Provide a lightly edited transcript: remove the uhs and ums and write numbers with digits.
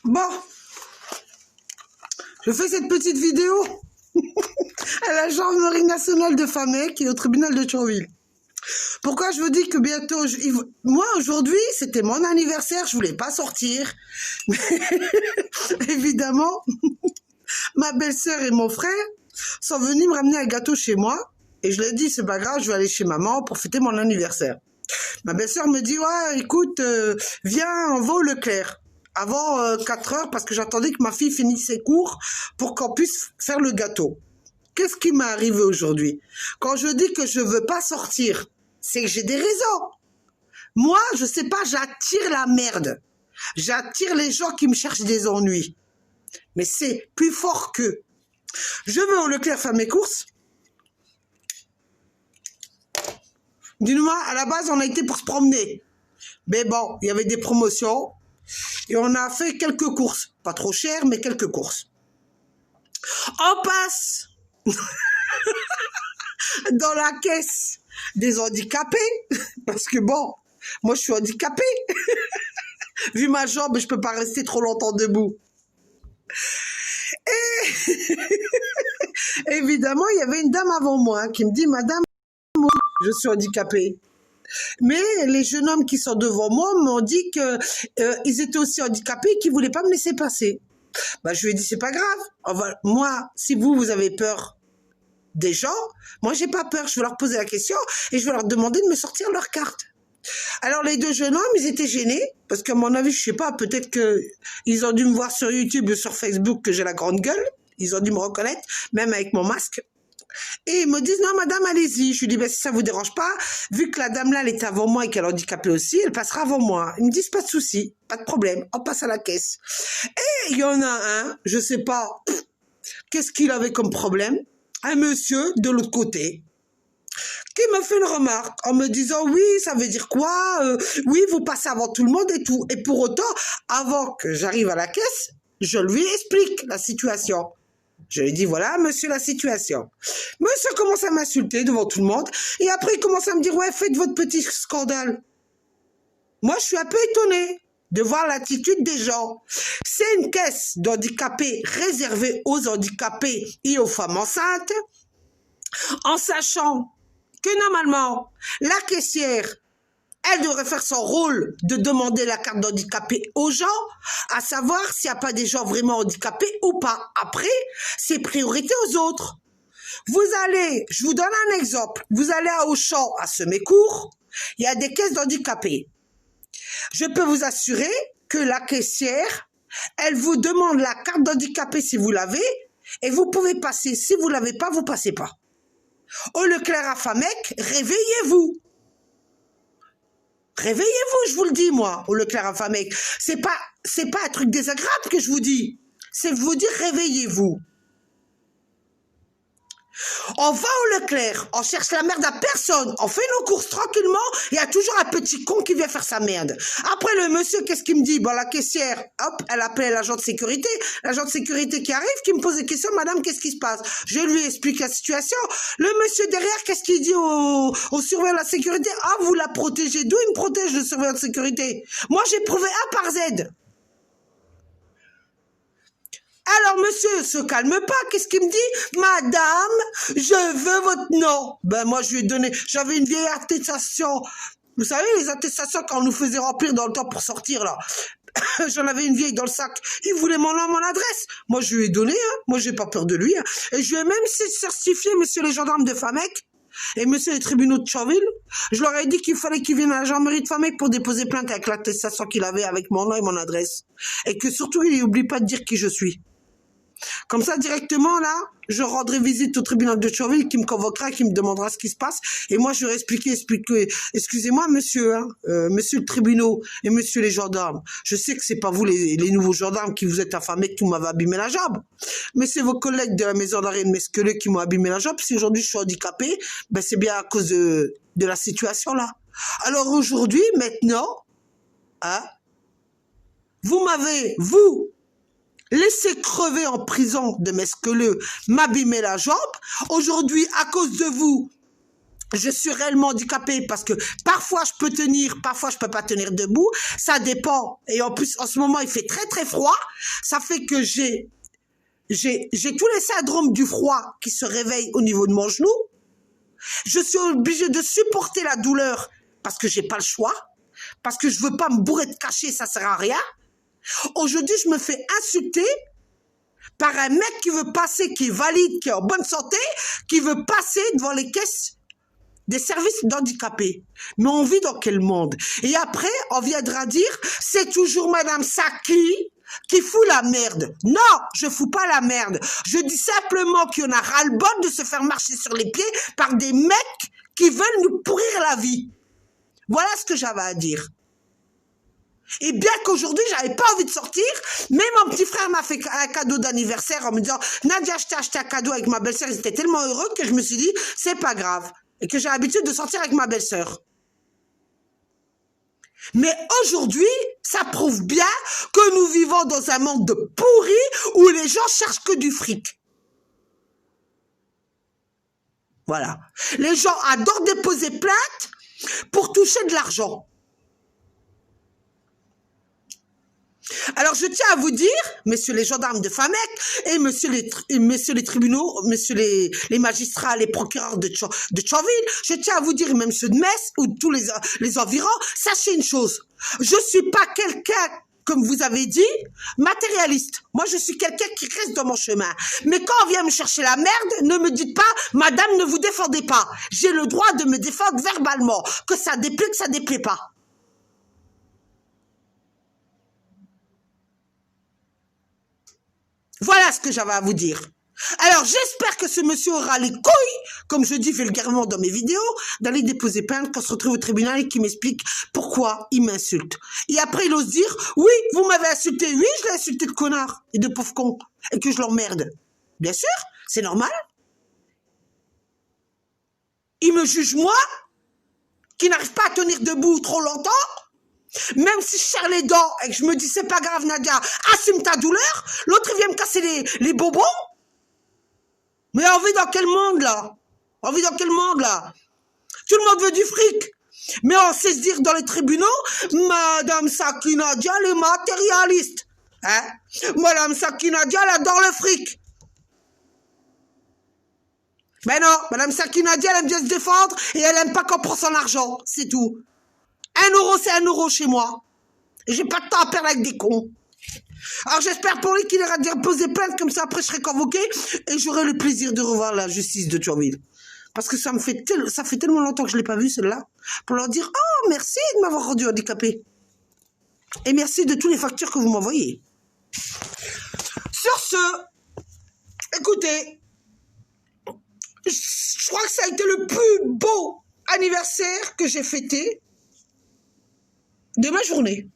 Bon, je fais cette petite vidéo à la Gendarmerie nationale de Famec qui est au tribunal de Thionville. Pourquoi je vous dis que bientôt... Moi, aujourd'hui, c'était mon anniversaire, je voulais pas sortir. Mais évidemment, ma belle-sœur et mon frère sont venus me ramener un gâteau chez moi. Et je leur ai dit, c'est pas grave, je vais aller chez maman pour fêter mon anniversaire. Ma belle-sœur me dit, ouais, écoute, viens, on va au Leclerc. Avant 4 heures, parce que j'attendais que ma fille finisse ses cours pour qu'on puisse faire le gâteau. Qu'est-ce qui m'est arrivé aujourd'hui? Quand je dis que je veux pas sortir, c'est que j'ai des raisons. Moi, je sais pas, j'attire la merde. J'attire les gens qui me cherchent des ennuis. Mais c'est plus fort qu'eux. Je vais au Leclerc faire mes courses. Dis-moi, à la base, on a été pour se promener. Mais bon, il y avait des promotions. Et on a fait quelques courses. Pas trop chères, mais quelques courses. On passe dans la caisse des handicapés. Parce que bon, moi je suis handicapée. Vu ma jambe, je peux pas rester trop longtemps debout. Et évidemment, il y avait une dame avant moi qui me dit, Madame, je suis handicapée. Mais les jeunes hommes qui sont devant moi m'ont dit qu'ils étaient aussi handicapés et qu'ils ne voulaient pas me laisser passer. Bah, je lui ai dit, c'est pas grave. Moi, si vous avez peur des gens, moi, j'ai pas peur. Je vais leur poser la question et je vais leur demander de me sortir leur carte. Alors, les deux jeunes hommes, ils étaient gênés parce qu'à mon avis, je sais pas, peut-être qu'ils ont dû me voir sur YouTube ou sur Facebook que j'ai la grande gueule. Ils ont dû me reconnaître, même avec mon masque. Et ils me disent, non, madame, allez-y. Je lui dis, ben, si ça vous dérange pas, vu que la dame là, elle était avant moi et qu'elle est handicapée aussi, elle passera avant moi. Ils me disent, pas de souci, pas de problème, on passe à la caisse. Et il y en a un, je sais pas, qu'est-ce qu'il avait comme problème? Un monsieur de l'autre côté qui me fait une remarque en me disant, oui, ça veut dire quoi? Oui, vous passez avant tout le monde et tout. Et pour autant, avant que j'arrive à la caisse, je lui explique la situation. Je lui dis, voilà, monsieur, la situation. Monsieur commence à m'insulter devant tout le monde. Et après, il commence à me dire, ouais, faites votre petit scandale. Moi, je suis un peu étonnée de voir l'attitude des gens. C'est une caisse d'handicapés réservée aux handicapés et aux femmes enceintes, en sachant que normalement, la caissière, elle devrait faire son rôle de demander la carte d'handicapé aux gens, à savoir s'il n'y a pas des gens vraiment handicapés ou pas. Après, c'est priorité aux autres. Vous allez, je vous donne un exemple, vous allez à Auchan à Semécourt, il y a des caisses d'handicapés. Je peux vous assurer que la caissière, elle vous demande la carte d'handicapé si vous l'avez, et vous pouvez passer. Si vous ne l'avez pas, vous ne passez pas. Au Leclerc à Famec, réveillez-vous. Réveillez-vous, je vous le dis, moi, au Leclerc à Famec. C'est pas un truc désagréable que je vous dis. C'est vous dire réveillez-vous. On va au Leclerc, on cherche la merde à personne, on fait nos courses tranquillement, il y a toujours un petit con qui vient faire sa merde. Après le monsieur, qu'est-ce qu'il me dit? Bon, la caissière, hop, elle appelle l'agent de sécurité qui arrive, qui me pose des questions, madame, qu'est-ce qui se passe? Je lui explique la situation. Le monsieur derrière, qu'est-ce qu'il dit au surveillant de la sécurité? Ah, vous la protégez. D'où il me protège, le surveillant de sécurité? Moi, j'ai prouvé A par Z. Alors, monsieur se calme pas. Qu'est-ce qu'il me dit? Madame, je veux votre nom. Ben, moi, je lui ai donné... J'avais une vieille attestation. Vous savez, les attestations qu'on nous faisait remplir dans le temps pour sortir, là. J'en avais une vieille dans le sac. Il voulait mon nom, mon adresse. Moi, je lui ai donné. Hein. Moi, j'ai pas peur de lui. Hein. Et je lui ai même certifié, monsieur les gendarmes de Famec et monsieur les tribunaux de Thionville. Je leur ai dit qu'il fallait qu'ils viennent à la gendarmerie de Famec pour déposer plainte avec l'attestation qu'il avait avec mon nom et mon adresse. Et que surtout, il n'oublie pas de dire qui je suis. Comme ça, directement, là, je rendrai visite au tribunal de Thionville qui me convoquera, qui me demandera ce qui se passe. Et moi, je vais expliquer, excusez-moi, monsieur, hein, monsieur le tribunal et monsieur les gendarmes. Je sais que c'est pas vous, les nouveaux gendarmes, qui vous êtes affamés, qui m'avez abîmé la jambe. Mais c'est vos collègues de la maison d'arrêt de Mesqueleux qui m'ont abîmé la jambe. Si aujourd'hui je suis handicapé, ben c'est bien à cause de la situation là. Alors aujourd'hui, maintenant, hein, vous m'avez, laissez crever en prison de Mesqueleux, m'abîmer la jambe. Aujourd'hui, à cause de vous, je suis réellement handicapée parce que parfois je peux tenir, parfois je peux pas tenir debout. Ça dépend. Et en plus, en ce moment, il fait très très froid. Ça fait que j'ai tous les syndromes du froid qui se réveillent au niveau de mon genou. Je suis obligée de supporter la douleur parce que j'ai pas le choix. Parce que je veux pas me bourrer de cachets, ça sert à rien. Aujourd'hui, je me fais insulter par un mec qui veut passer, qui est valide, qui est en bonne santé, qui veut passer devant les caisses des services d'handicapés. Mais on vit dans quel monde? Et après, on viendra dire, c'est toujours Madame Saki qui fout la merde. Non, je fous pas la merde. Je dis simplement qu'il y en a ras-le-bol de se faire marcher sur les pieds par des mecs qui veulent nous pourrir la vie. Voilà ce que j'avais à dire. Et bien qu'aujourd'hui, j'avais pas envie de sortir, mais mon petit frère m'a fait un cadeau d'anniversaire en me disant, Nadia, je t'ai acheté un cadeau avec ma belle-sœur. Ils étaient tellement heureux que je me suis dit, c'est pas grave. Et que j'ai l'habitude de sortir avec ma belle-sœur. Mais aujourd'hui, ça prouve bien que nous vivons dans un monde de pourris où les gens cherchent que du fric. Voilà. Les gens adorent déposer plainte pour toucher de l'argent. Alors, je tiens à vous dire, messieurs les gendarmes de Famec et messieurs les tribunaux, messieurs les magistrats, les procureurs de Thionville, je tiens à vous dire, même ceux de Metz ou tous les environs, sachez une chose. Je suis pas quelqu'un, comme vous avez dit, matérialiste. Moi, je suis quelqu'un qui reste dans mon chemin. Mais quand on vient me chercher la merde, ne me dites pas, madame, ne vous défendez pas. J'ai le droit de me défendre verbalement. Que ça déplaît, que ça déplaît pas. Voilà ce que j'avais à vous dire. Alors, j'espère que ce monsieur aura les couilles, comme je dis vulgairement dans mes vidéos, d'aller déposer plainte quand on se retrouve au tribunal et qu'il m'explique pourquoi il m'insulte. Et après, il ose dire, oui, vous m'avez insulté. Oui, je l'ai insulté de connard et de pauvre con. Et que je l'emmerde. Bien sûr, c'est normal. Il me juge moi, qui n'arrive pas à tenir debout trop longtemps. Même si je serre les dents et que je me dis c'est pas grave Nadia, assume ta douleur, l'autre il vient me casser les bobos. Mais on vit dans quel monde là? On vit dans quel monde là? Tout le monde veut du fric. Mais on sait se dire dans les tribunaux, Madame Saki Nadia, elle est matérialiste. Hein? Madame Saki Nadia, elle adore le fric. Mais non, Madame Saki Nadia, elle aime bien se défendre et elle aime pas qu'on prend son argent, c'est tout. 1 euro, c'est 1 euro chez moi. Et j'ai pas de temps à perdre avec des cons. Alors j'espère pour lui qu'il ira dire poser plainte, comme ça après je serai convoqué et j'aurai le plaisir de revoir la justice de Thionville. Parce que ça fait tellement longtemps que je l'ai pas vue celle-là. Pour leur dire, oh merci de m'avoir rendu handicapé. Et merci de toutes les factures que vous m'envoyez. Sur ce, écoutez, je crois que ça a été le plus beau anniversaire que j'ai fêté de ma journée.